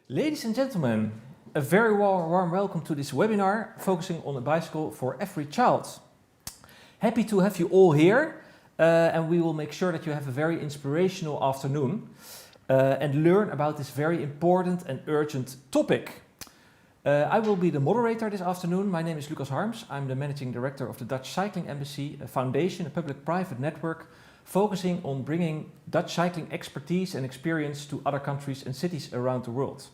Ladies and gentlemen, a very warm welcome to this webinar focusing on a bicycle for every child. Happy to have you all here and we will make sure that you have a very inspirational afternoon and learn about this very important and urgent topic. I will be the moderator this afternoon. My name is Lucas Harms. I'm the Managing Director of the Dutch Cycling Embassy, a foundation, a public-private network focusing on bringing Dutch cycling expertise and experience to other countries and cities around the world.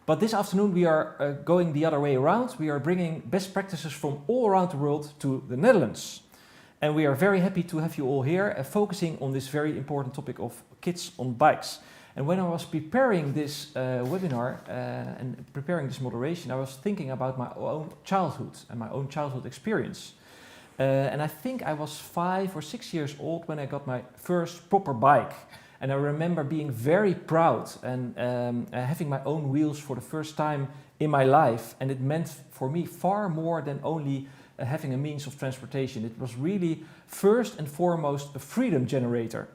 But this afternoon we are going the other way around. We are bringing best practices from all around the world to the Netherlands. And we are very happy to have you all here focusing on this very important topic of kids on bikes. And when I was preparing this webinar and preparing this moderation, I was thinking about my own childhood and my own childhood experience. And I think I was 5 or 6 years old when I got my first proper bike. And I remember being very proud and having my own wheels for the first time in my life. And it meant for me far more than only having a means of transportation. It was really first and foremost a freedom generator.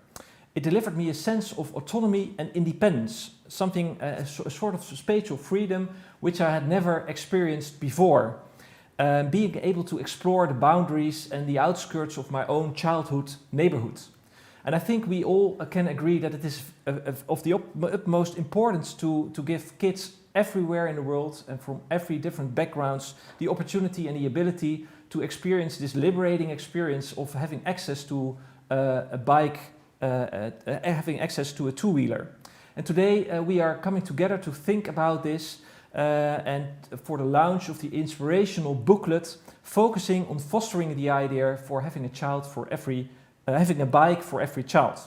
It delivered me a sense of autonomy and independence, something, a sort of spatial freedom which I had never experienced before. Being able to explore the boundaries and the outskirts of my own childhood neighborhood. And I think we all can agree that it is of the utmost importance to give kids everywhere in the world and from every different backgrounds the opportunity and the ability to experience this liberating experience of having access to a bike, having access to a two-wheeler. And today we are coming together to think about this and for the launch of the inspirational booklet focusing on fostering the idea for having a child for every having a bike for every child,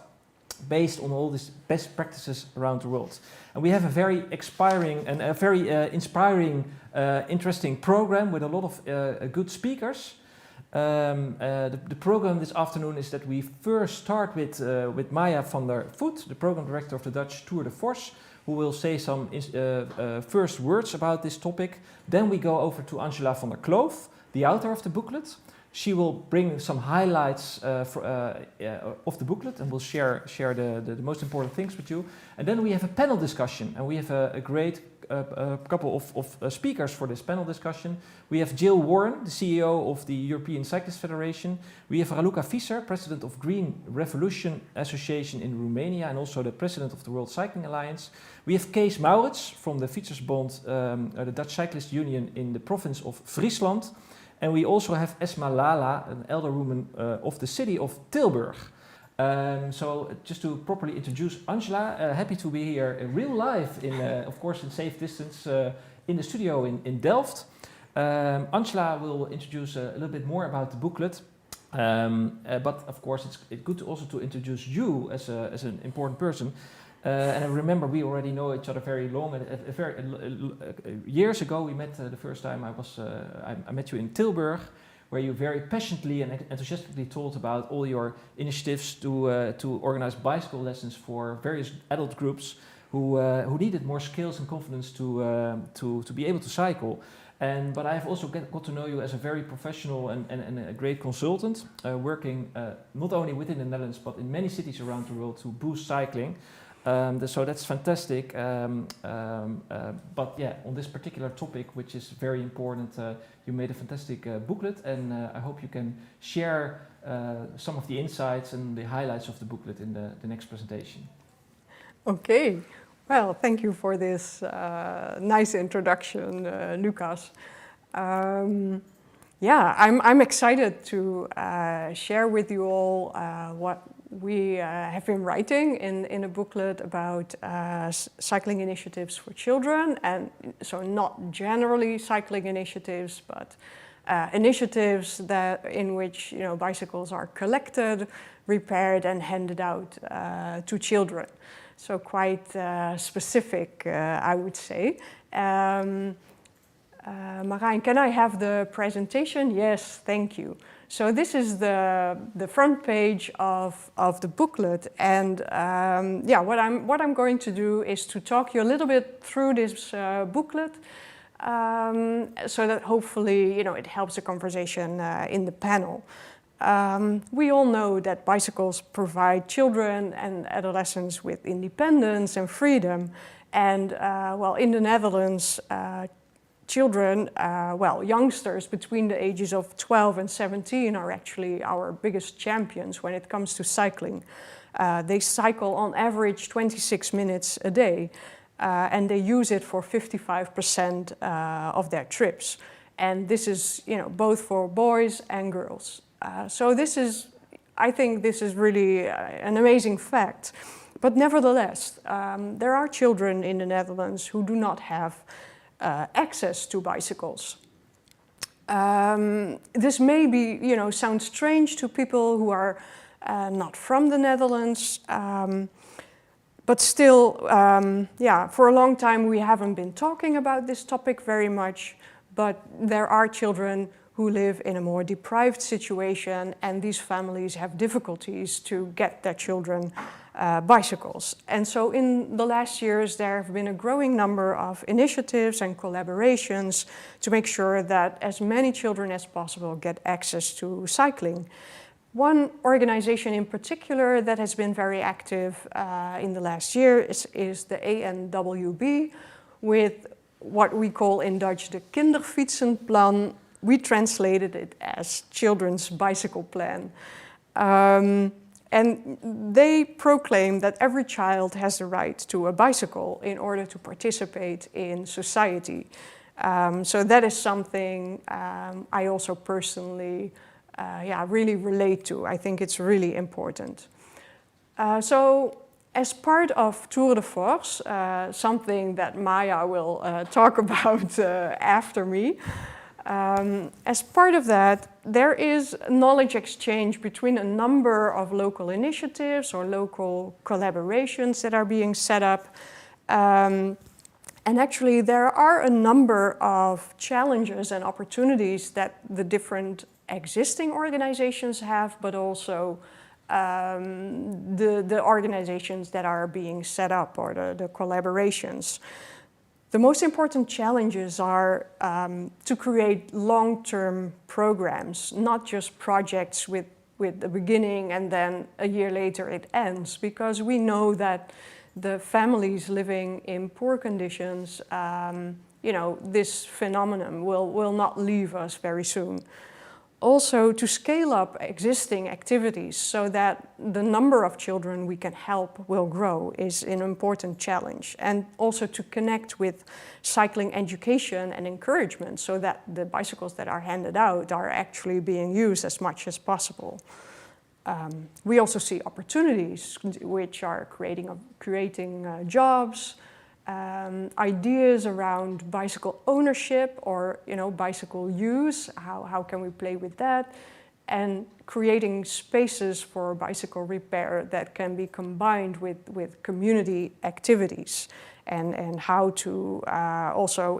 based on all these best practices around the world. And we have a very inspiring, interesting program with a lot of good speakers. The program this afternoon is that we first start with Maya van der Voet, the program director of the Dutch Tour de Force, who will say some first words about this topic. Then we go over to Angela van der Kloof, the author of the booklet. She will bring some highlights of the booklet and will share the most important things with you. And then we have a panel discussion, and we have a great couple of speakers for this panel discussion. We have Jill Warren, the CEO of the European Cyclist Federation. We have Raluca Visser, president of Green Revolution Association in Romania and also the president of the World Cycling Alliance. We have Kees Maurits from the Fietsersbond, the Dutch Cyclist Union in the province of Friesland. And we also have Esma Lala, an elder woman of the city of Tilburg. So just to properly introduce Angela, happy to be here in real life, of course in safe distance, in the studio in Delft. Angela will introduce a little bit more about the booklet. But of course it's good also to introduce you as an important person. And I remember we already know each other very long. Years ago we met the first time I met you in Tilburg, where you very passionately and enthusiastically told about all your initiatives to organize bicycle lessons for various adult groups who needed more skills and confidence to be able to cycle. But I've also got to know you as a very professional and a great consultant, working not only within the Netherlands but in many cities around the world to boost cycling. So that's fantastic, but yeah, on this particular topic, which is very important, you made a fantastic booklet, and I hope you can share some of the insights and the highlights of the booklet in the next presentation. Okay, well, thank you for this nice introduction, Lucas. Yeah, I'm excited to share with you all what we have been writing in a booklet about cycling initiatives for children, and so not generally cycling initiatives, but initiatives in which bicycles are collected, repaired, and handed out to children. So quite specific, I would say. Marijn, can I have the presentation? Yes, thank you. So this is the front page of the booklet, and yeah, what I'm going to do is to talk you a little bit through this booklet, so that hopefully it helps the conversation in the panel. We all know that bicycles provide children and adolescents with independence and freedom. And well, in the Netherlands, children, youngsters between the ages of 12 and 17 are actually our biggest champions when it comes to cycling. They cycle on average 26 minutes a day, and they use it for 55% of their trips. And this is, both for boys and girls. So I think this is really an amazing fact. But nevertheless, there are children in the Netherlands who do not have access to bicycles. This may be, sound strange to people who are not from the Netherlands, but still, for a long time we haven't been talking about this topic very much, but there are children who live in a more deprived situation, and these families have difficulties to get their children bicycles. And so in the last years there have been a growing number of initiatives and collaborations to make sure that as many children as possible get access to cycling. One organization in particular that has been very active in the last year is the ANWB, with what we call in Dutch the Kinderfietsenplan. We translated it as Children's Bicycle Plan. And they proclaim that every child has the right to a bicycle in order to participate in society. So that is something I also personally really relate to. I think it's really important. So as part of Tour de Force, something that Maya will talk about after me, as part of that, there is knowledge exchange between a number of local initiatives or local collaborations that are being set up. And actually, there are a number of challenges and opportunities that the different existing organizations have, but also the organizations that are being set up, or the collaborations. The most important challenges are to create long-term programs, not just projects with a beginning and then a year later it ends, because we know that the families living in poor conditions, this phenomenon will not leave us very soon. Also, to scale up existing activities so that the number of children we can help will grow is an important challenge. And also to connect with cycling education and encouragement so that the bicycles that are handed out are actually being used as much as possible. We also see opportunities which are creating jobs, ideas around bicycle ownership or bicycle use, how can we play with that, and creating spaces for bicycle repair that can be combined with community activities, and how to also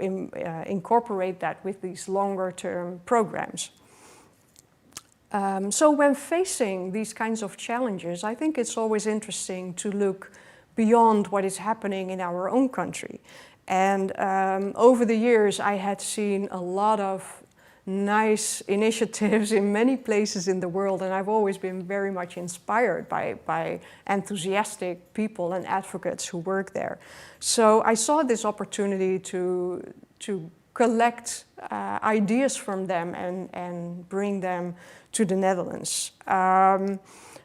incorporate that with these longer term programs. So when facing these kinds of challenges, I think it's always interesting to look beyond what is happening in our own country. And over the years, I had seen a lot of nice initiatives in many places in the world, and I've always been very much inspired by enthusiastic people and advocates who work there. So I saw this opportunity to collect ideas from them and bring them to the Netherlands.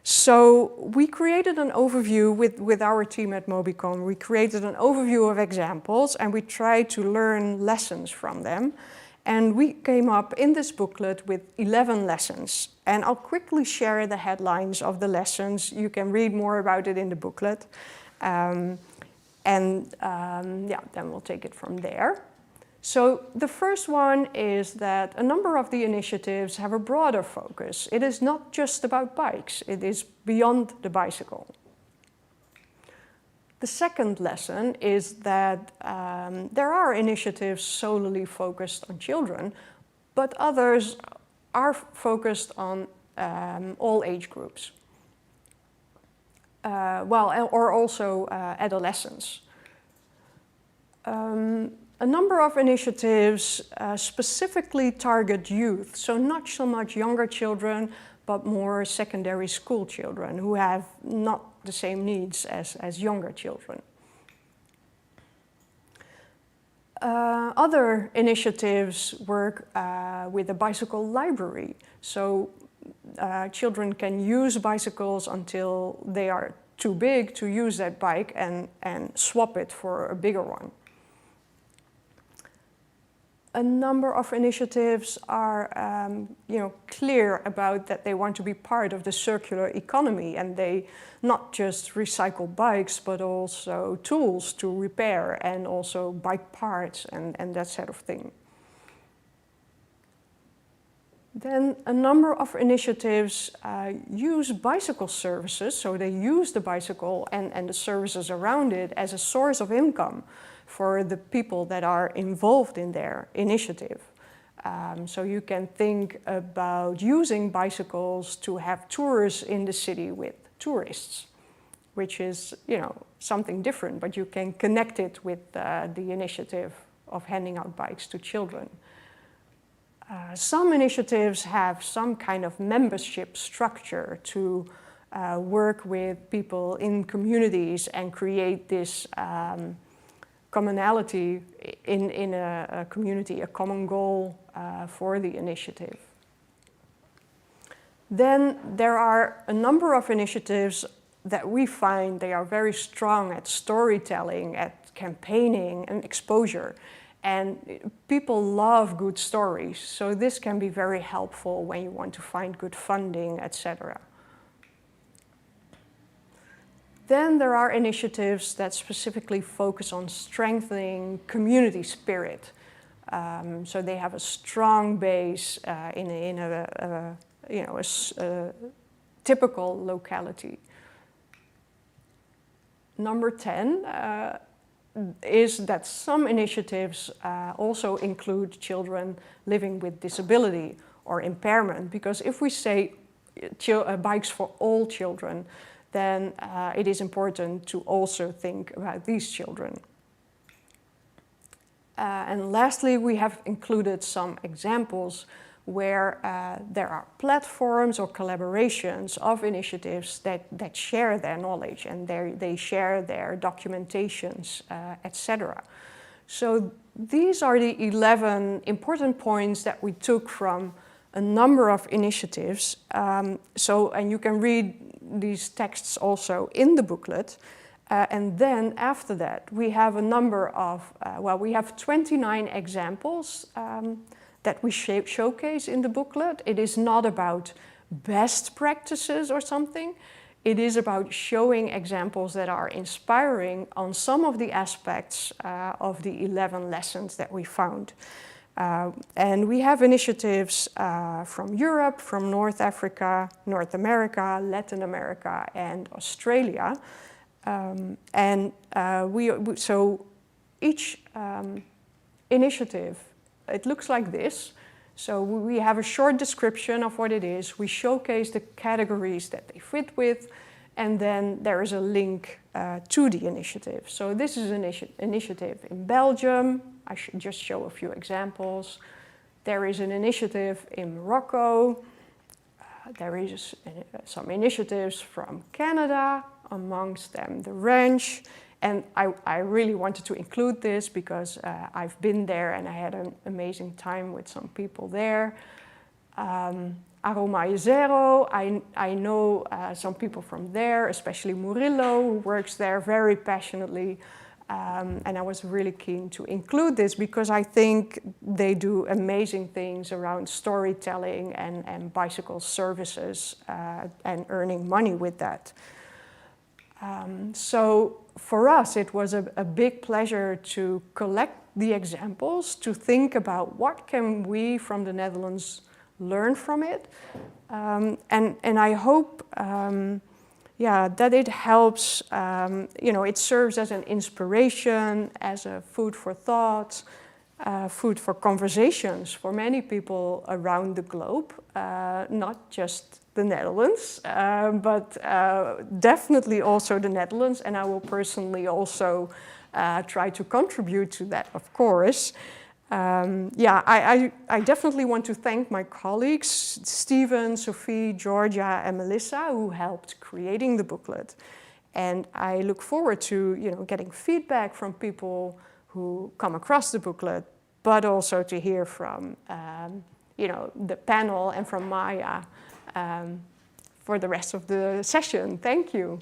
So we created an overview with our team at Mobycon. We created an overview of examples and we tried to learn lessons from them. And we came up in this booklet with 11 lessons. And I'll quickly share the headlines of the lessons. You can read more about it in the booklet. Then we'll take it from there. So the first one is that a number of the initiatives have a broader focus. It is not just about bikes, it is beyond the bicycle. The second lesson is that there are initiatives solely focused on children, but others are focused on all age groups. Or also adolescents. A number of initiatives specifically target youth, so not so much younger children, but more secondary school children who have not the same needs as younger children. Other initiatives work with a bicycle library. So children can use bicycles until they are too big to use that bike and swap it for a bigger one. A number of initiatives are clear about that they want to be part of the circular economy, and they not just recycle bikes but also tools to repair and also bike parts and that sort of thing. Then a number of initiatives use bicycle services, so they use the bicycle and the services around it as a source of income for the people that are involved in their initiative. So you can think about using bicycles to have tours in the city with tourists, which is, something different, but you can connect it with the initiative of handing out bikes to children. Some initiatives have some kind of membership structure to work with people in communities and create this commonality in a community, a common goal for the initiative. Then there are a number of initiatives that we find they are very strong at storytelling, at campaigning and exposure. And people love good stories, so this can be very helpful when you want to find good funding, etc. Then there are initiatives that specifically focus on strengthening community spirit. So they have a strong base in a typical locality. Number 10 is that some initiatives also include children living with disability or impairment, because if we say bikes for all children, then it is important to also think about these children. And lastly, we have included some examples where there are platforms or collaborations of initiatives that share their knowledge and they share their documentations, etc. So these are the 11 important points that we took from a number of initiatives. And you can read these texts also in the booklet. And then after that, we have a number of, we have 29 examples that we showcase in the booklet. It is not about best practices or something. It is about showing examples that are inspiring on some of the aspects of the 11 lessons that we found. And we have initiatives from Europe, from North Africa, North America, Latin America, and Australia. So each initiative, it looks like this. So we have a short description of what it is. We showcase the categories that they fit with, and then there is a link to the initiative. So this is an initiative in Belgium. I should just show a few examples. There is an initiative in Morocco. There is some initiatives from Canada, amongst them the Ranch. And I really wanted to include this because I've been there and I had an amazing time with some people there. Aroma Zero, I know some people from there, especially Murillo, who works there very passionately. And I was really keen to include this because I think they do amazing things around storytelling and bicycle services and earning money with that. So for us, it was a big pleasure to collect the examples, to think about what can we from the Netherlands learn from it. And I hope that it helps, it serves as an inspiration, as a food for thought, food for conversations for many people around the globe, not just the Netherlands, but definitely also the Netherlands, and I will personally also try to contribute to that, of course. I definitely want to thank my colleagues, Stephen, Sophie, Georgia, and Melissa, who helped creating the booklet. And I look forward to getting feedback from people who come across the booklet, but also to hear from the panel and from Maya for the rest of the session. Thank you.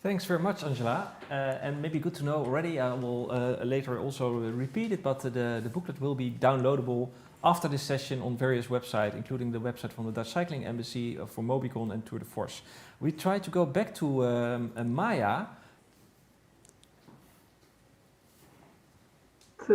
Thanks very much, Angela. And maybe good to know already, I will later also repeat it, but the booklet will be downloadable after this session on various websites, including the website from the Dutch Cycling Embassy for Mobycon and Tour de Force. We try to go back to Maya. So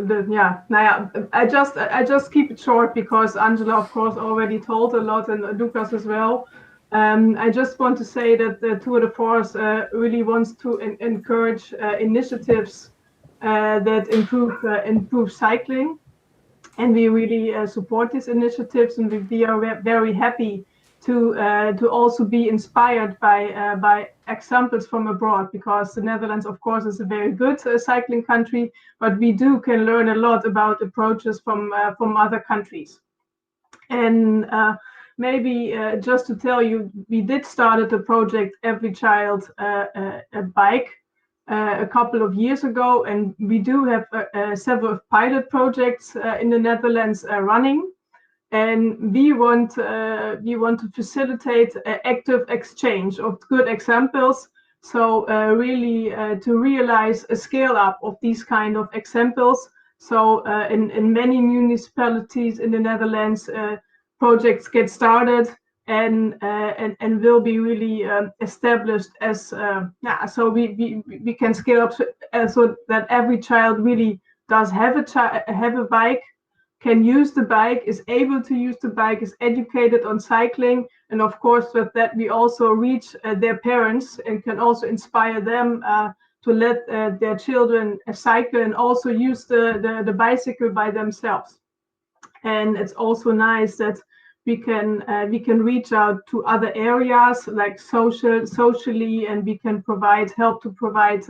I just keep it short because Angela, of course, already told a lot, and Lucas as well. I just want to say that the Tour de Force really wants to encourage initiatives that improve cycling, and we really support these initiatives, and we are very happy to also be inspired by examples from abroad, because the Netherlands, of course, is a very good cycling country, but we can learn a lot about approaches from other countries. And maybe just to tell you, we did start the project Every Child a Bike a couple of years ago, and we do have several pilot projects in the Netherlands running. And we want to facilitate active exchange of good examples. So really to realize a scale up of these kind of examples. So in many municipalities in the Netherlands, projects get started and will be really established as so we can scale up so that every child really does have a bike, can use the bike, is able to use the bike, is educated on cycling, and of course with that we also reach their parents and can also inspire them to let their children cycle and also use the bicycle by themselves. And it's also nice that we can reach out to other areas like socially, and we can help to provide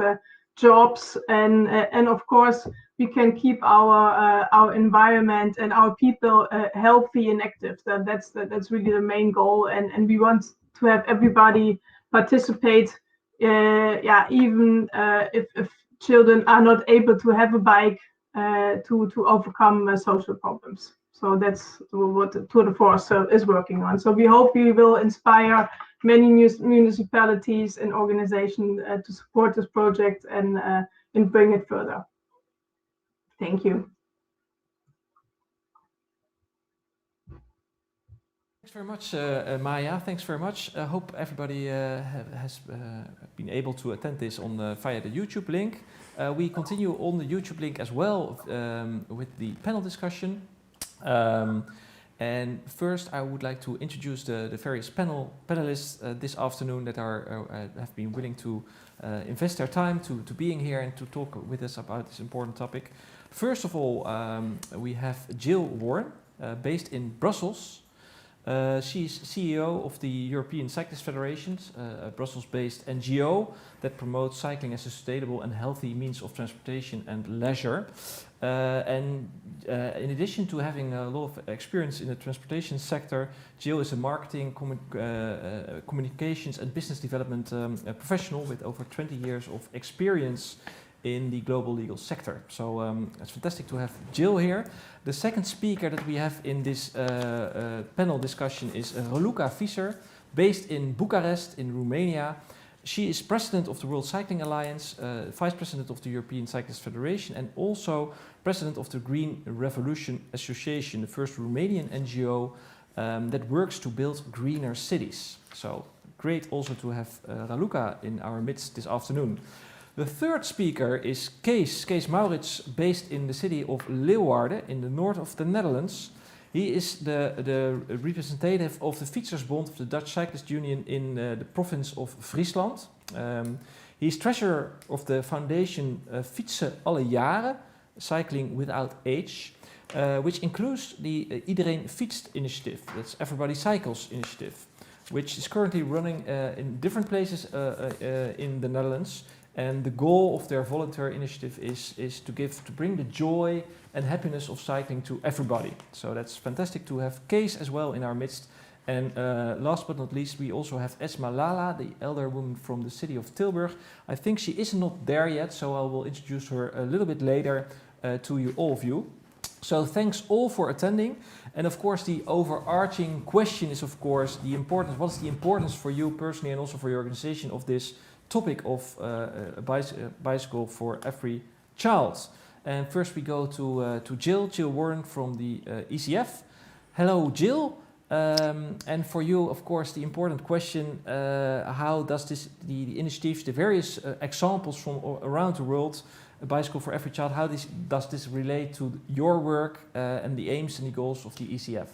jobs, and of course we can keep our environment and our people healthy and active. That's really the main goal, and we want to have everybody participate. Even if children are not able to have a bike to overcome social problems. So that's what Tour de Force is working on. So we hope we will inspire many municipalities and organizations to support this project and bring it further. Thank you. Thanks very much, Maya. Thanks very much. I hope everybody has been able to attend this via the YouTube link. We continue on the YouTube link as well with the panel discussion. And first, I would like to introduce the various panelists this afternoon that have been willing to invest their time to being here and to talk with us about this important topic. First of all, we have Jill Warren, based in Brussels. She's CEO of the European Cyclist Federation, a Brussels-based NGO that promotes cycling as a sustainable and healthy means of transportation and leisure. In addition to having a lot of experience in the transportation sector, Jill is a marketing, communications and business development professional with over 20 years of experience in the global legal sector. So it's fantastic to have Jill here. The second speaker that we have in this panel discussion is Raluca Visser, based in Bucharest in Romania. She is president of the World Cycling Alliance, vice president of the European Cyclist Federation, and also president of the Green Revolution Association, the first Romanian NGO that works to build greener cities. So great also to have Raluca in our midst this afternoon. The third speaker is Kees Maurits, based in the city of Leeuwarden in the north of the Netherlands. He is the representative of the Fietsersbond of the Dutch Cyclist Union in the province of Friesland. He is treasurer of the foundation Fietsen alle jaren, Cycling Without Age, which includes the Iedereen Fietst initiative, that's Everybody Cycles initiative, which is currently running in different places in the Netherlands. And the goal of their volunteer initiative is to bring the joy and happiness of cycling to everybody. So that's fantastic to have Kees as well in our midst. And last but not least, we also have Esma Lala, the elder woman from the city of Tilburg. I think she is not there yet, so I will introduce her a little bit later. to you, all of you. So thanks all for attending. And of course, the overarching question is, of course, the importance. What's the importance for you personally and also for your organization of this topic of a bicycle for every child? And first we go to Jill Warren from the ECF. Hello, Jill. And for you, of course, the important question: how does the initiatives, the various examples from around the world, a bicycle for every child, how does this relate to your work and the aims and the goals of the ECF?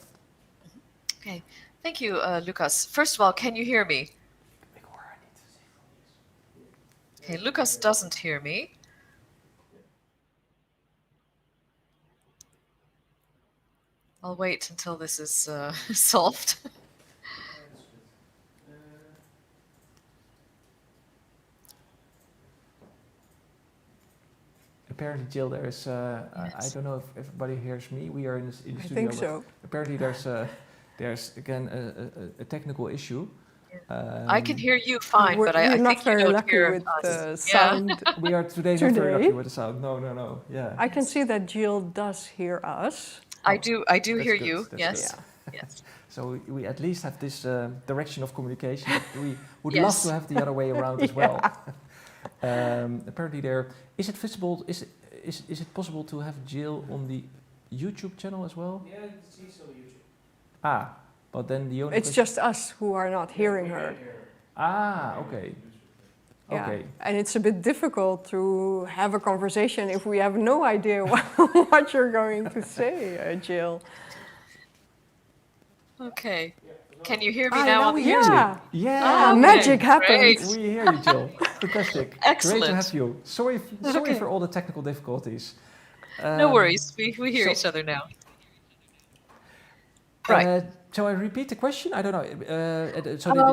Okay, thank you, Lucas. First of all, can you hear me? Okay, Lucas doesn't hear me. I'll wait until this is solved. Apparently, Jill, there is. I don't know if everybody hears me. We are in the studio. I think so. Apparently, there's again a technical issue. I can hear you fine, but I not think you very don't lucky hear with us. the sound. We are today not very lucky with the sound. No. Yeah. I can see that Jill does hear us. I do That's hear good, you. that's Yes. good. Yes. So we at least have this direction of communication. But we would Yes. love to have the other way around as well. Apparently, is it visible? Is it possible to have Jill on the YouTube channel as well? Yeah, she's on YouTube. Ah, but then the only It's just us who are not hearing her. Ah, okay. Yeah. Okay. And it's a bit difficult to have a conversation if we have no idea what you're going to say, Jill. Okay. Can you hear me Ah, now? now on we the hear YouTube? you. Yeah. Yeah. Okay, Magic happened. great. We hear you, Jill. Fantastic. Great Excellent. to have you. Sorry Okay. for all the technical difficulties. No worries. We hear so- each other now. Right. Shall I repeat the question? I don't know.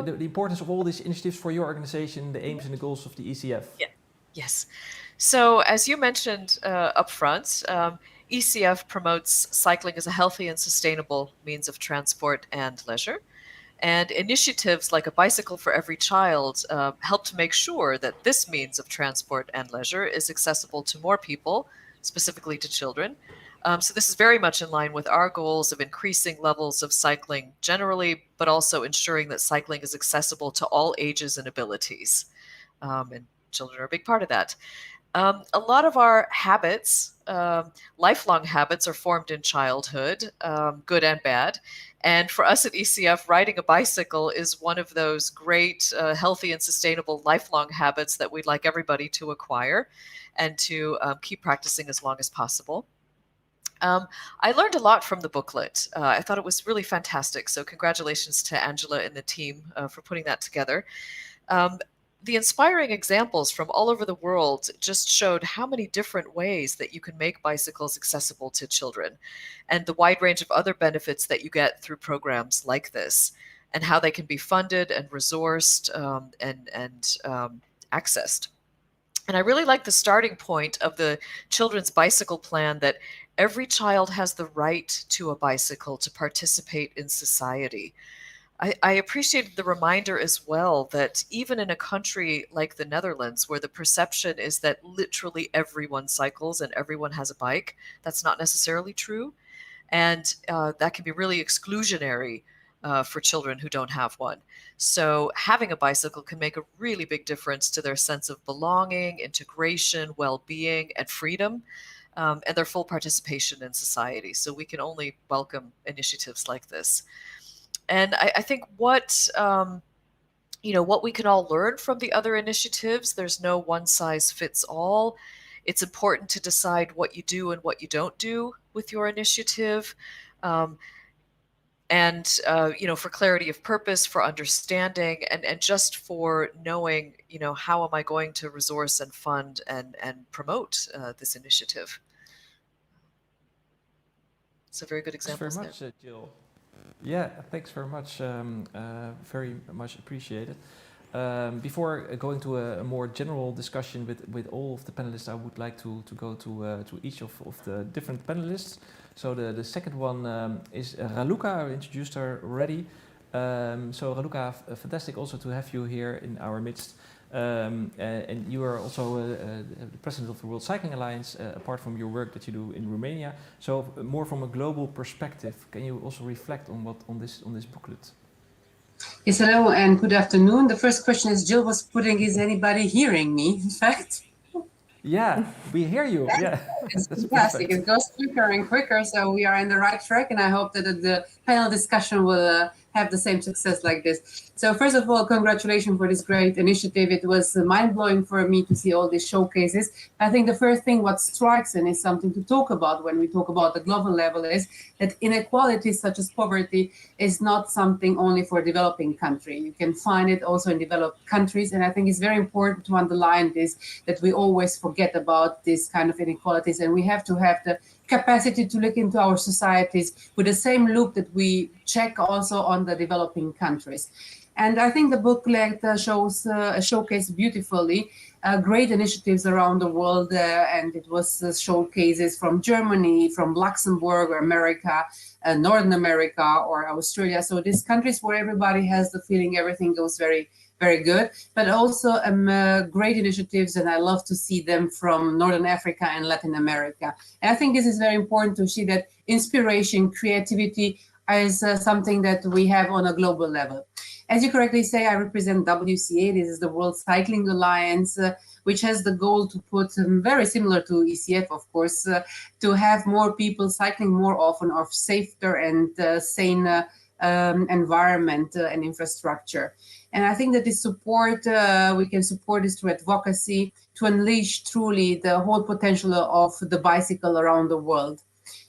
The importance of all these initiatives for your organization, the aims and the goals of the ECF. Yes. So, as you mentioned up front, ECF promotes cycling as a healthy and sustainable means of transport and leisure. And initiatives like a bicycle for every child help to make sure that this means of transport and leisure is accessible to more people, specifically to children. So this is very much in line with our goals of increasing levels of cycling generally, but also ensuring that cycling is accessible to all ages and abilities. And children are a big part of that. A lot of our habits, lifelong habits, are formed in childhood, good and bad. And for us at ECF, riding a bicycle is one of those great, healthy and sustainable lifelong habits that we'd like everybody to acquire and to keep practicing as long as possible. I learned a lot from the booklet. I thought it was really fantastic. So congratulations to Angela and the team for putting that together. The inspiring examples from all over the world just showed how many different ways that you can make bicycles accessible to children, and the wide range of other benefits that you get through programs like this, and how they can be funded and resourced and accessed. And I really like the starting point of the Children's Bicycle Plan, that every child has the right to a bicycle to participate in society. I appreciated the reminder as well that even in a country like the Netherlands, where the perception is that literally everyone cycles and everyone has a bike, that's not necessarily true. And that can be really exclusionary for children who don't have one. So having a bicycle can make a really big difference to their sense of belonging, integration, well-being, and freedom, and their full participation in society. So we can only welcome initiatives like this. And I think what we can all learn from the other initiatives, there's no one size fits all. It's important to decide what you do and what you don't do with your initiative. For clarity of purpose, for understanding, and just for knowing, how am I going to resource and fund and promote this initiative. So very good examples. Thanks very much, Jill. Yeah, thanks very much. Very much appreciated. Before going to a more general discussion with all of the panelists, I would like to go to each of the different panelists. So the second one is Raluca. I introduced her already. So Raluca, fantastic also to have you here in our midst. And you are also the president of the World Cycling Alliance, apart from your work that you do in Romania. So more from a global perspective, can you also reflect on this booklet? Yes, hello and good afternoon. The first question is Jill was putting, is anybody hearing me, in fact? Yeah, we hear you. Yeah, it's that's fantastic. perfect. It goes quicker and quicker, so we are in the right track, and I hope that the panel discussion will have the same success like this. So first of all, congratulations for this great initiative. It was mind-blowing for me to see all these showcases. I think the first thing what strikes and is something to talk about when we talk about the global level is that inequalities such as poverty is not something only for developing country. You can find it also in developed countries, and I think it's very important to underline this, that we always forget about this kind of inequalities, and we have to have the capacity to look into our societies with the same look that we check also on the developing countries. And I think the booklet shows showcase beautifully great initiatives around the world, and it was showcases from Germany, from Luxembourg, or America, Northern America, or Australia. So these countries where everybody has the feeling everything goes very, very good, but also great initiatives, and I love to see them from Northern Africa and Latin America. And I think this is very important to see that inspiration, creativity is something that we have on a global level. As you correctly say, I represent WCA. This is the World Cycling Alliance, which has the goal to put, very similar to ECF, of course, to have more people cycling more often of safer and sane environment and infrastructure. And I think that this support, we can support this through advocacy to unleash truly the whole potential of the bicycle around the world.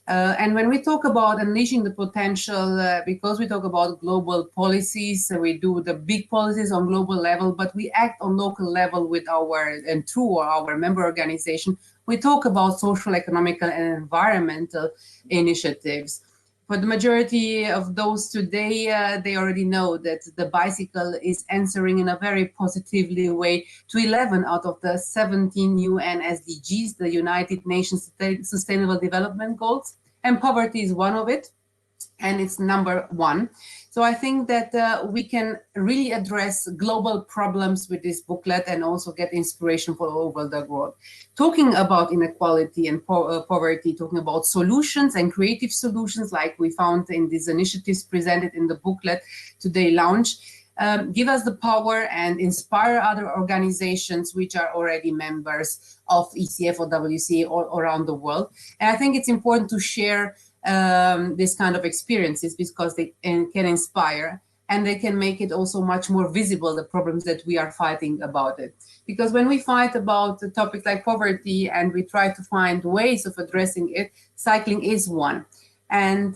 And when we talk about unleashing the potential, because we talk about global policies, we do the big policies on global level, but we act on local level with and through our member organization, we talk about social, economical, and environmental initiatives. For the majority of those today, they already know that the bicycle is answering in a very positively way to 11 out of the 17 UN SDGs, the United Nations Sustainable Development Goals, and poverty is one of it, and it's number one. So I think that we can really address global problems with this booklet and also get inspiration for all over the world. Talking about inequality and poverty, talking about solutions and creative solutions like we found in these initiatives presented in the booklet today launch, give us the power and inspire other organizations which are already members of ECF or WCA all around the world. And I think it's important to share this kind of experiences because they can inspire and they can make it also much more visible, the problems that we are fighting about it. Because when we fight about a topic like poverty and we try to find ways of addressing it, cycling is one. And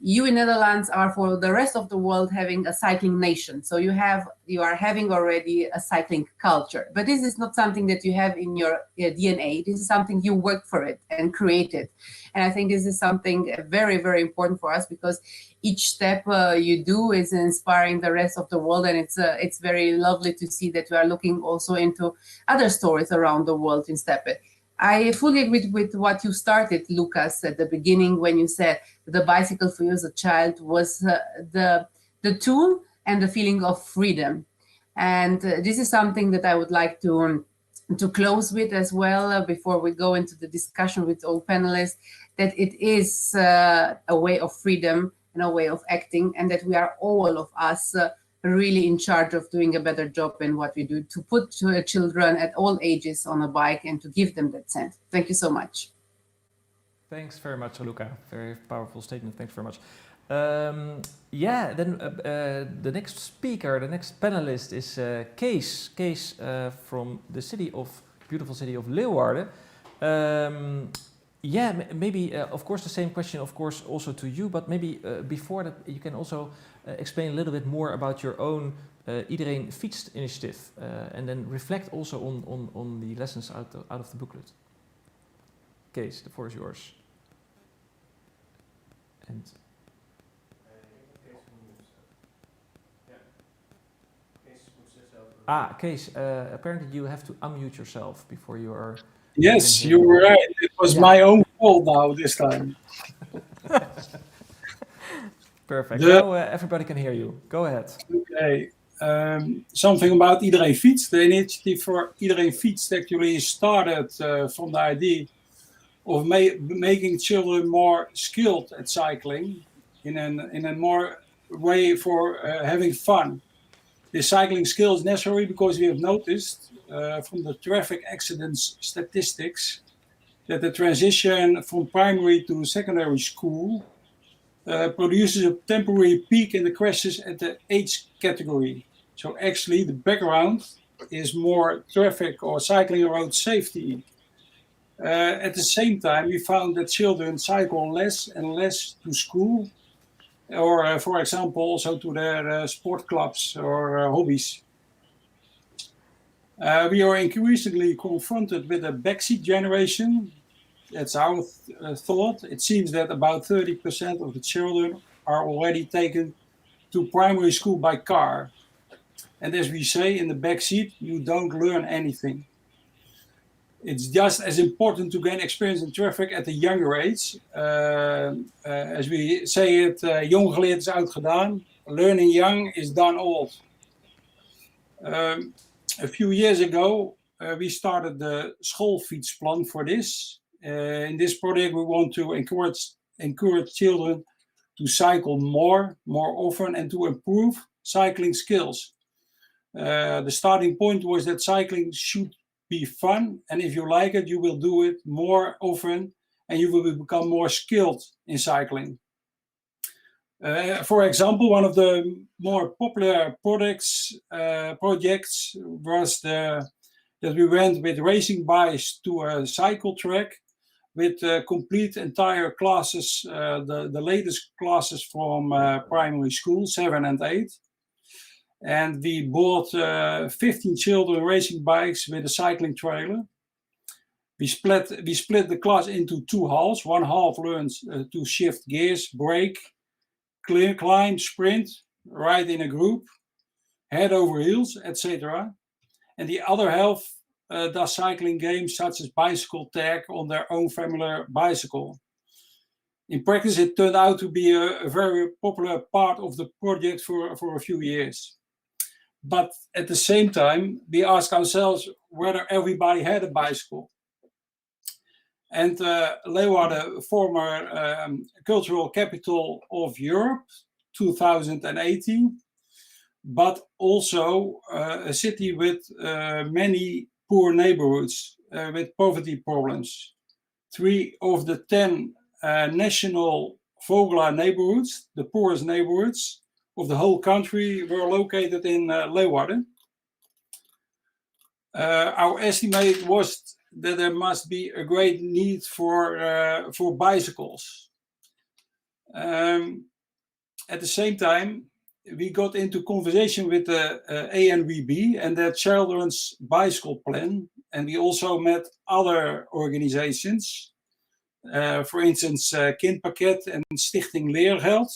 you in Netherlands are for the rest of the world having a cycling nation. So you are having already a cycling culture. But this is not something that you have in your DNA. This is something you work for it and create it. And I think this is something very, very important for us because each step you do is inspiring the rest of the world. And it's very lovely to see that we are looking also into other stories around the world in step. I fully agree with what you started, Lucas, at the beginning when you said the bicycle for you as a child was the tool and the feeling of freedom. And this is something that I would like to close with as well before we go into the discussion with all panelists, that it is a way of freedom and a way of acting, and that we are all of us really in charge of doing a better job in what we do to put children at all ages on a bike and to give them that sense. Thank you so much. Thanks very much, Luca. Very powerful statement. Thanks very much. Then the next speaker, the next panelist is Kees. Kees from the beautiful city of Leeuwarden. Maybe, of course, the same question, of course, also to you, but maybe before that, you can also explain a little bit more about your own Iedereen Fietst initiative, and then reflect also on the lessons out of the booklet. Kees, the floor is yours. And Kees, apparently you have to unmute yourself before you are... Yes, you were right. It was my own fault now this time. Perfect. Now everybody can hear you. Go ahead. Okay. something about Iedereen Fietst. The initiative for Iedereen Fietst actually started from the idea of making children more skilled at cycling in a more way for having fun. The cycling skill is necessary because we have noticed from the traffic accidents statistics that the transition from primary to secondary school produces a temporary peak in the crashes at the age category. So actually the background is more traffic or cycling road safety. At the same time, we found that children cycle less and less to school, or for example, also to their sport clubs or hobbies. We are increasingly confronted with a backseat generation. That's our thought. It seems that about 30% of the children are already taken to primary school by car. And as we say, in the backseat, you don't learn anything. It's just as important to gain experience in traffic at a younger age. As we say it, jong geleerd is oud gedaan. Learning young is done old. A few years ago, we started the schoolfietsplan for this. In this project, we want to encourage children to cycle more often, and to improve cycling skills. The starting point was that cycling should be fun, and if you like it, you will do it more often, and you will become more skilled in cycling. For example, one of the more popular projects was that we went with racing bikes to a cycle track with complete entire classes, the latest classes from primary school, 7 and 8. And we bought 15 children racing bikes with a cycling trailer. We split the class into 2 halves. One half learns to shift gears, brake, climb, sprint, ride in a group, head over heels, etc. And the other half does cycling games such as bicycle tag on their own familiar bicycle. In practice, it turned out to be a very popular part of the project for a few years. But at the same time, we asked ourselves whether everybody had a bicycle. And Leeuwarden, former cultural capital of Europe, 2018, but also a city with many poor neighborhoods with poverty problems. 3 of the 10 national Vogelaar neighborhoods, the poorest neighborhoods of the whole country, were located in Leeuwarden. Our estimate was that there must be a great need for bicycles. At the same time, we got into conversation with the ANWB and their children's bicycle plan, and we also met other organizations, for instance, Kindpakket and Stichting Leergeld.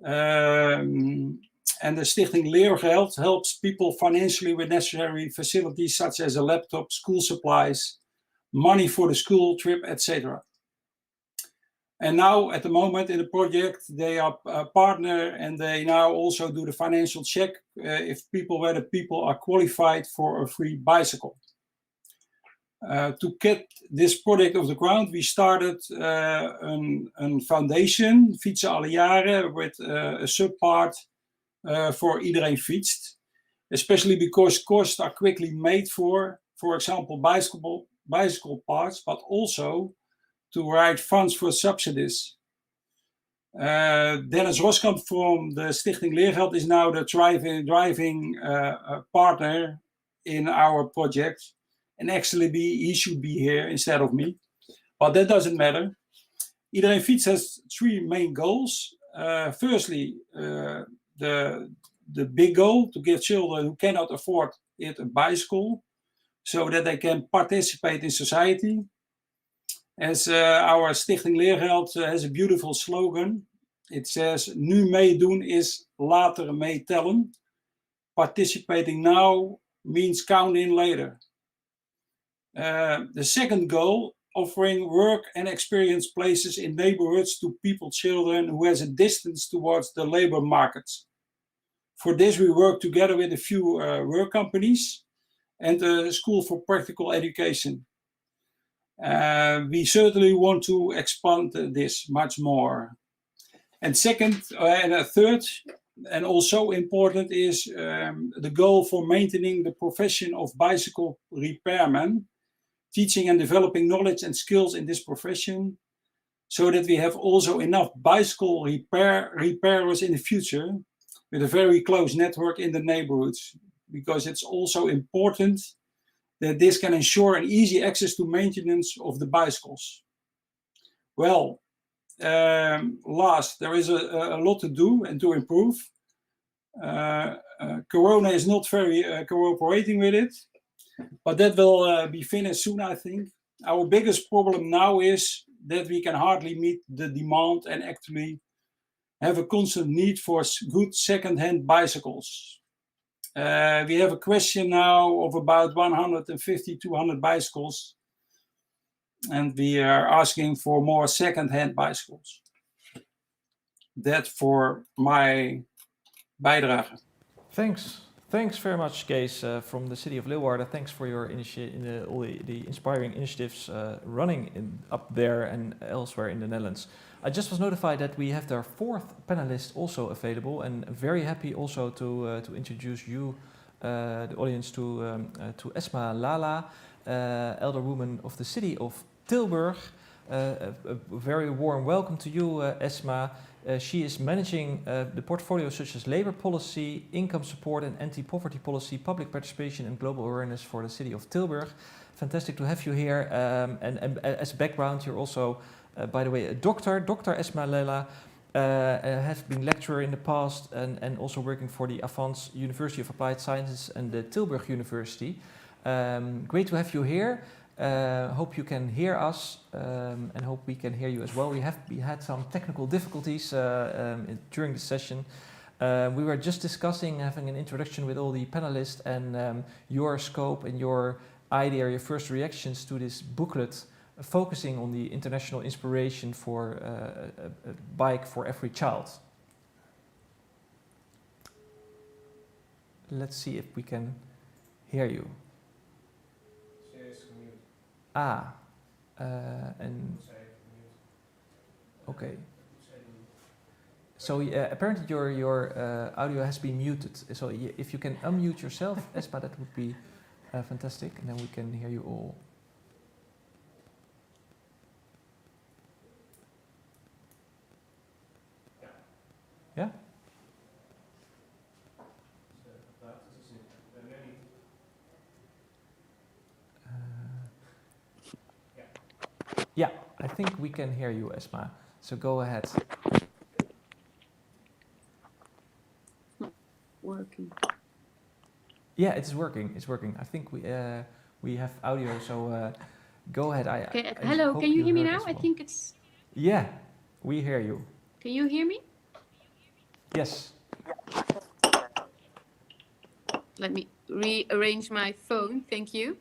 And the Stichting Leergeld helps people financially with necessary facilities such as a laptop, school supplies, money for the school trip, etc. And now, at the moment in the project, they are a partner, and they now also do the financial check whether people are qualified for a free bicycle. To get this project off the ground, we started a foundation, Fietsen alle jaren, with a subpart for Iedereen Fietst, especially because costs are quickly made for example, bicycle parts, but also to write funds for subsidies. Dennis Roskamp from the Stichting Leergeld is now the driving partner in our project. And actually, he should be here instead of me. But that doesn't matter. Iedereen Fietst has 3 main goals. Firstly, the big goal, to give children who cannot afford it a bicycle, so that they can participate in society. As our Stichting Leergeld has a beautiful slogan. It says, nu meedoen is later meetellen. Participating now means counting later. The second goal, offering work and experience places in neighborhoods to children who has a distance towards the labor markets. For this, we work together with a few work companies and the School for Practical Education. We certainly want to expand this much more. And second, and a third, and also important, is the goal for maintaining the profession of bicycle repairman, teaching and developing knowledge and skills in this profession, so that we have also enough bicycle repairers in the future, with a very close network in the neighborhoods, because it's also important that this can ensure an easy access to maintenance of the bicycles. Well, last, there is a lot to do and to improve. Corona is not very cooperating with it, but that will be finished soon, I think. Our biggest problem now is that we can hardly meet the demand and actually have a constant need for good second-hand bicycles. We have a question now of about 150, 200 bicycles, and we are asking for more second-hand bicycles. That for my bijdrage. Thanks very much, Kees, from the city of Leeuwarden. Thanks for your all the inspiring initiatives running up there and elsewhere in the Netherlands. I just was notified that we have their fourth panelist also available, and very happy also to introduce you, the audience, to Esma Lala, elder woman of the city of Tilburg. A very warm welcome to you, Esma. She is managing the portfolios such as labor policy, income support and anti-poverty policy, public participation and global awareness for the city of Tilburg. Fantastic to have you here. And as background, you're also, by the way, a doctor. Dr. Esma Lala has been lecturer in the past and also working for the Avans University of Applied Sciences and the Tilburg University. Great to have you here. Hope you can hear us and hope we can hear you as well. We had some technical difficulties during the session. We were just discussing having an introduction with all the panelists and your scope and your idea, your first reactions to this booklet focusing on the international inspiration for a bike for every child. Let's see if we can hear you. And okay. So apparently your audio has been muted. So if you can unmute yourself, Esma, that would be fantastic, and then we can hear you all. Yeah. Yeah, I think we can hear you, Esma. So go ahead. Working. Yeah, it's working. It's working. I think we have audio. So go ahead. Okay. Hello. Can you hear me now? Well. I think it's. Yeah, we hear you. Can you hear me? Yes. Let me rearrange my phone. Thank you.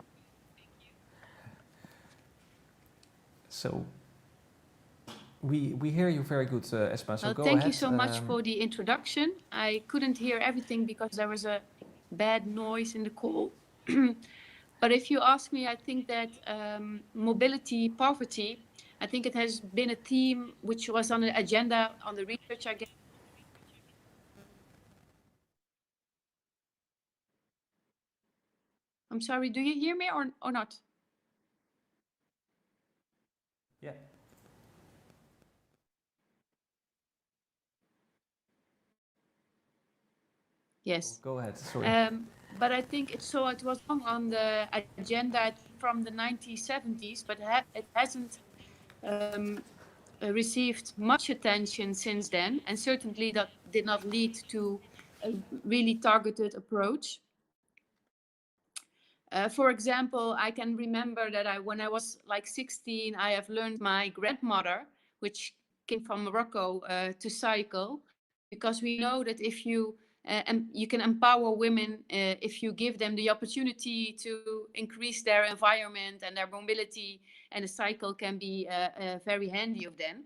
So we hear you very good, Esma. So go thank ahead. You so much for the introduction. I couldn't hear everything because there was a bad noise in the call. But if you ask me, I think that mobility, poverty, I think it has been a theme which was on the agenda on the research I guess. I'm sorry, do you hear me or not? Yeah. Yes. Go ahead. Sorry. But I think it was on the agenda from the 1970s, but it hasn't received much attention since then, and certainly that did not lead to a really targeted approach. For example, I can remember that when I was like 16, I have learned my grandmother, which came from Morocco, to cycle, because we know that if you can empower women if you give them the opportunity to increase their environment and their mobility, and a cycle can be very handy of them.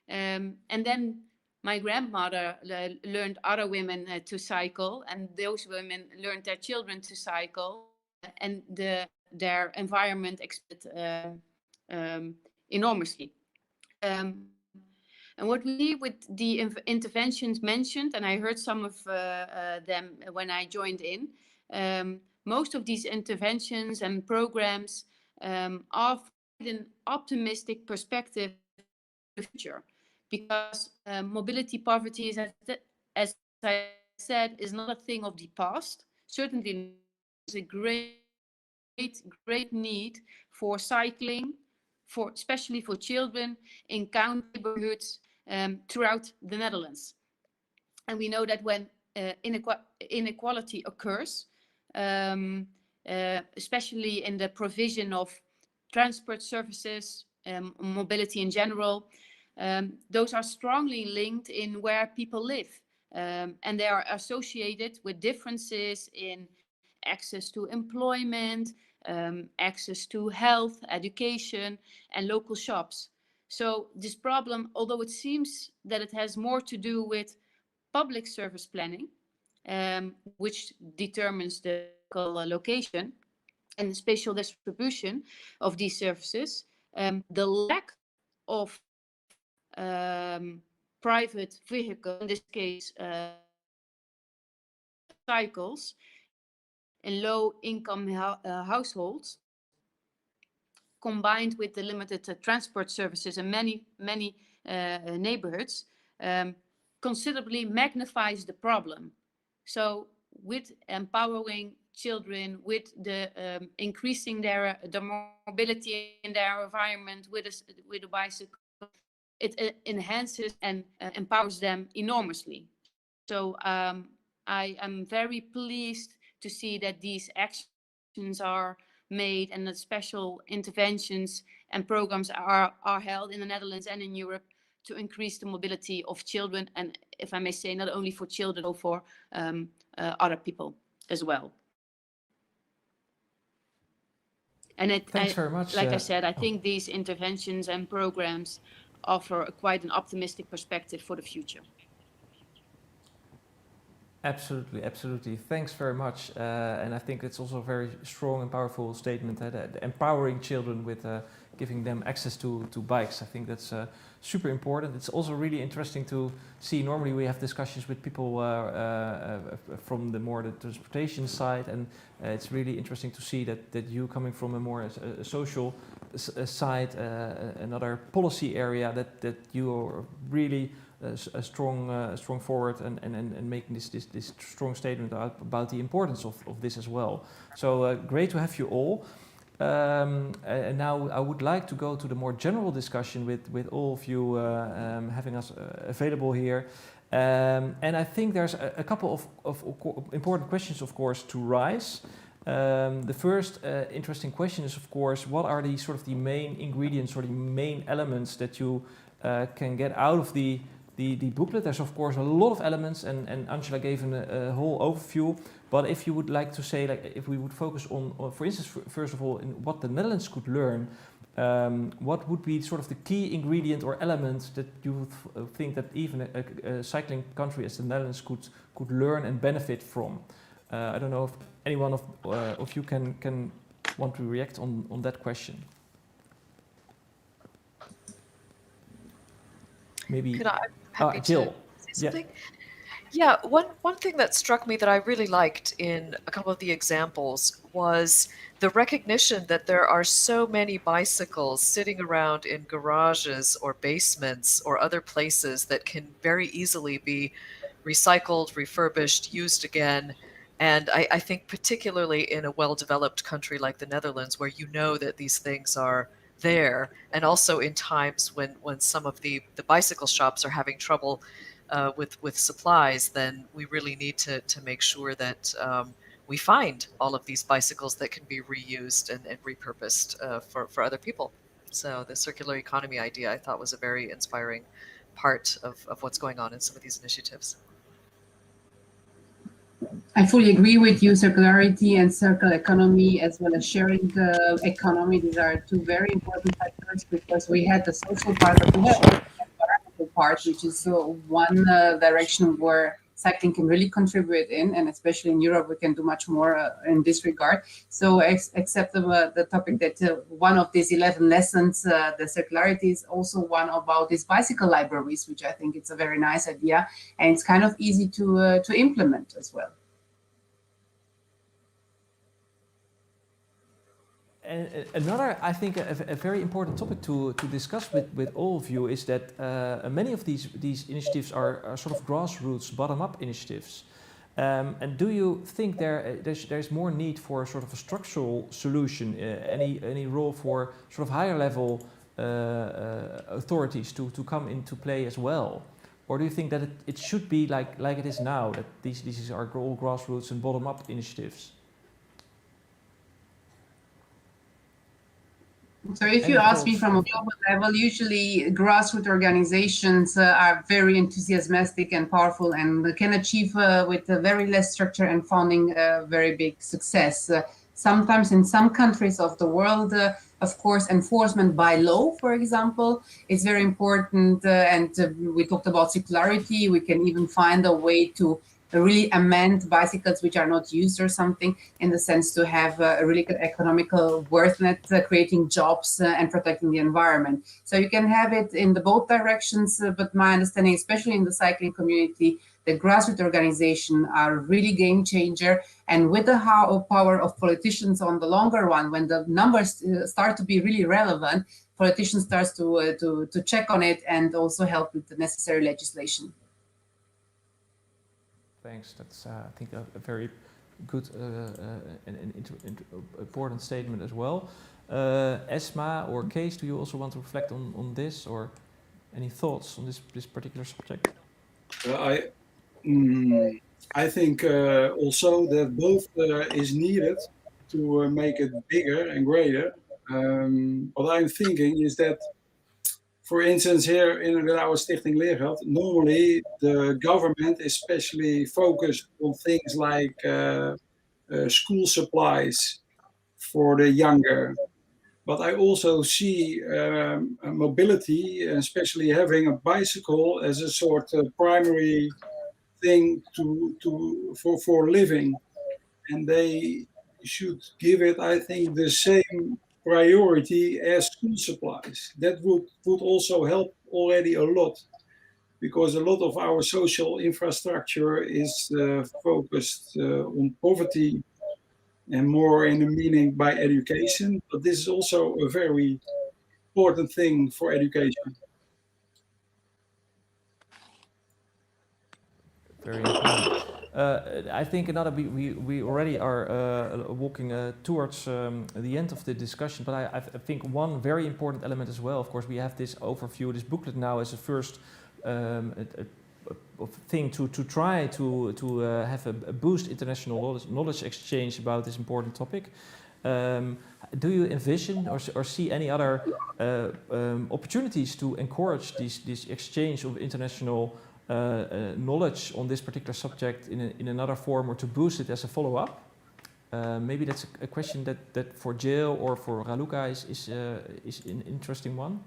And then my grandmother learned other women to cycle, and those women learned their children to cycle, and their environment expanded enormously. And what we see with the interventions mentioned, and I heard some of them when I joined in, most of these interventions and programs are an optimistic perspective for the future, because mobility poverty is, as I said, is not a thing of the past. Certainly, there's a great need for cycling, especially for children in county neighborhoods throughout the Netherlands. And we know that when inequality occurs, especially in the provision of transport services, mobility in general, those are strongly linked in where people live. And they are associated with differences in access to employment, access to health, education, and local shops. So this problem, although it seems that it has more to do with public service planning, which determines the location and the spatial distribution of these services, the lack of private vehicles, in this case cycles, in low-income households, combined with the limited transport services in many neighborhoods, considerably magnifies the problem. So with empowering children, with the increasing their mobility in their environment with a bicycle, it enhances and empowers them enormously. So I am very pleased to see that these actions are made and that special interventions and programs are held in the Netherlands and in Europe to increase the mobility of children, and if I may say, not only for children, but for other people as well. And Thanks very much. Like I said, I think these interventions and programs offer quite an optimistic perspective for the future. Absolutely, absolutely. Thanks very much. And I think it's also a very strong and powerful statement, that empowering children with giving them access to bikes. I think that's super important. It's also really interesting to see. Normally we have discussions with people from the transportation side, and it's really interesting to see that you coming from a more social side, another policy area, that you are really a strong forward and making this strong statement about the importance of this as well. So great to have you all. And now I would like to go to the more general discussion with all of you having us available here. And I think there's a couple of important questions, of course, to rise. The first interesting question is, of course, what are the main ingredients or the main elements that you can get out of the booklet? There's of course a lot of elements, and Angela gave a whole overview. But if you would like to say, like, if we would focus on for instance, first of all, in what the Netherlands could learn, what would be the key ingredient or element that you would think that even a cycling country as the Netherlands could learn and benefit from? I don't know if anyone of you can want to react on that question. Maybe. Could I? Happy Jill. to say something? Yeah, one thing that struck me that I really liked in a couple of the examples was the recognition that there are so many bicycles sitting around in garages or basements or other places that can very easily be recycled, refurbished, used again. And I think particularly in a well-developed country like the Netherlands, where you know that these things are there, and also in times when some of the bicycle shops are having trouble with supplies, then we really need to make sure that we find all of these bicycles that can be reused and repurposed for other people. So the circular economy idea, I thought, was a very inspiring part of what's going on in some of these initiatives. I fully agree with you. Circularity and circular economy, as well as sharing the economy, these are two very important factors, because we had the social part, but we have the environmental bicycle part, which is one direction where cycling can really contribute in, and especially in Europe, we can do much more in this regard. So except the topic that one of these 11 lessons, the circularity, is also one about these bicycle libraries, which I think it's a very nice idea, and it's kind of easy to implement as well. And another, I think, a very important topic to discuss with all of you is that many of these initiatives are sort of grassroots, bottom-up initiatives. And do you think there's more need for sort of a structural solution, any role for sort of higher level authorities to come into play as well? Or do you think that it should be like it is now, that these are all grassroots and bottom-up initiatives? So if you ask me from a global level, usually grassroots organizations are very enthusiastic and powerful and can achieve with very less structure and funding very big success. Sometimes in some countries of the world, of course, enforcement by law, for example, is very important. And we talked about circularity. We can even find a way to really amend bicycles which are not used or something, in the sense to have a really good economical worth net, creating jobs and protecting the environment. So you can have it in the both directions, but my understanding, especially in the cycling community, the grassroots organizations are really game changer. And with the power of politicians on the longer run, when the numbers start to be really relevant, politicians start to check on it and also help with the necessary legislation. Thanks. That's, I think, a very good and important statement as well. Esma or Kees, do you also want to reflect on this, or any thoughts on this particular subject? I think also that both is needed to make it bigger and greater. What I'm thinking is that, for instance, here in our Stichting Leergeld, normally the government is especially focused on things like school supplies for the younger. But I also see mobility, and especially having a bicycle, as a sort of primary thing for living. And they should give it, I think, the same priority as school supplies. That would also help already a lot, because a lot of our social infrastructure is focused on poverty and more in the meaning by education. But this is also a very important thing for education. Very important. I think we already are walking towards the end of the discussion, but I think one very important element as well, of course, we have this overview, this booklet now as a first thing to try to have a boost international knowledge exchange about this important topic. Do you envision or see any other opportunities to encourage this exchange of international knowledge on this particular subject in another form, or to boost it as a follow-up? Maybe that's a question that for Jill or for Raluca is an interesting one.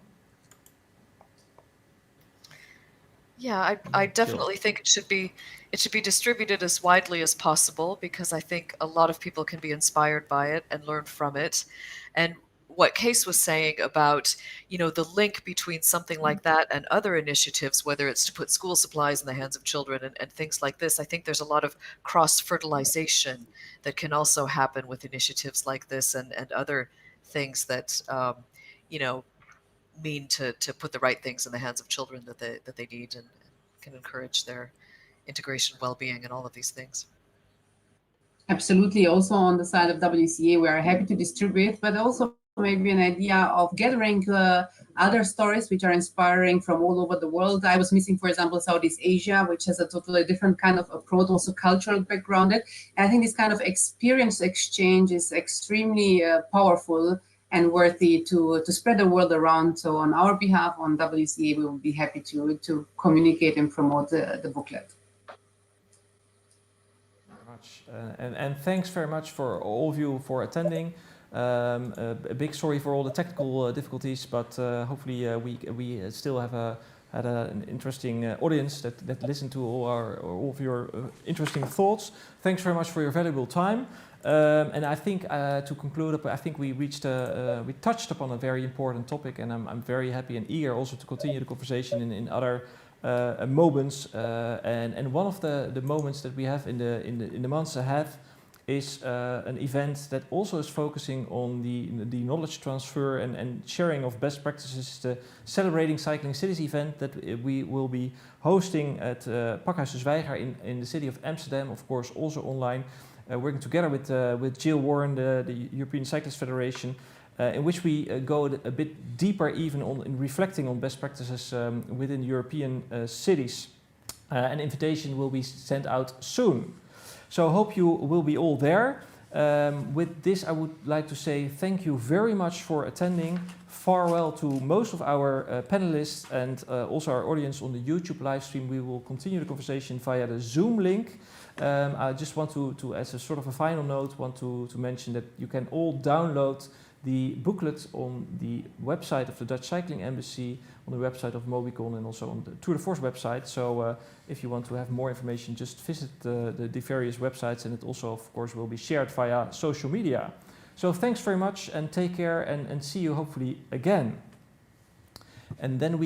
Yeah, I definitely think it should be distributed as widely as possible, because I think a lot of people can be inspired by it and learn from it. And what Kees was saying about, the link between something like that and other initiatives, whether it's to put school supplies in the hands of children and things like this, I think there's a lot of cross-fertilization that can also happen with initiatives like this and other things that, mean to put the right things in the hands of children that they need, and can encourage their integration, well-being, and all of these things. Absolutely. Also on the side of WCA, we are happy to distribute, but also maybe an idea of gathering other stories which are inspiring from all over the world. I was missing, for example, Southeast Asia, which has a totally different kind of approach, also cultural background. And I think this kind of experience exchange is extremely powerful and worthy to spread the world around. So on our behalf, on WCA, we will be happy to communicate and promote the booklet. And thanks very much for all of you for attending. A big sorry for all the technical difficulties, but hopefully we still have had an interesting audience that listened to all of your interesting thoughts. Thanks very much for your valuable time. And I think to conclude, I think we touched upon a very important topic, and I'm very happy and eager also to continue the conversation in other moments. And one of the moments that we have in the months ahead is an event that also is focusing on the knowledge transfer and sharing of best practices. The Celebrating Cycling Cities event that we will be hosting at Pakhuis de Zwijger in the city of Amsterdam, of course also online, working together with Jill Warren, the European Cyclist Federation, in which we go a bit deeper even in reflecting on best practices within European cities. An invitation will be sent out soon. So I hope you will be all there. With this, I would like to say thank you very much for attending. Farewell to most of our panelists and also our audience on the YouTube live stream. We will continue the conversation via the Zoom link. I just want to, as a sort of a final note, want to mention that you can all download the booklet on the website of the Dutch Cycling Embassy, on the website of Mobycon, and also on the Tour de Force website. So if you want to have more information, just visit the various websites, and it also, of course, will be shared via social media. So thanks very much, and take care, and see you hopefully again. And then we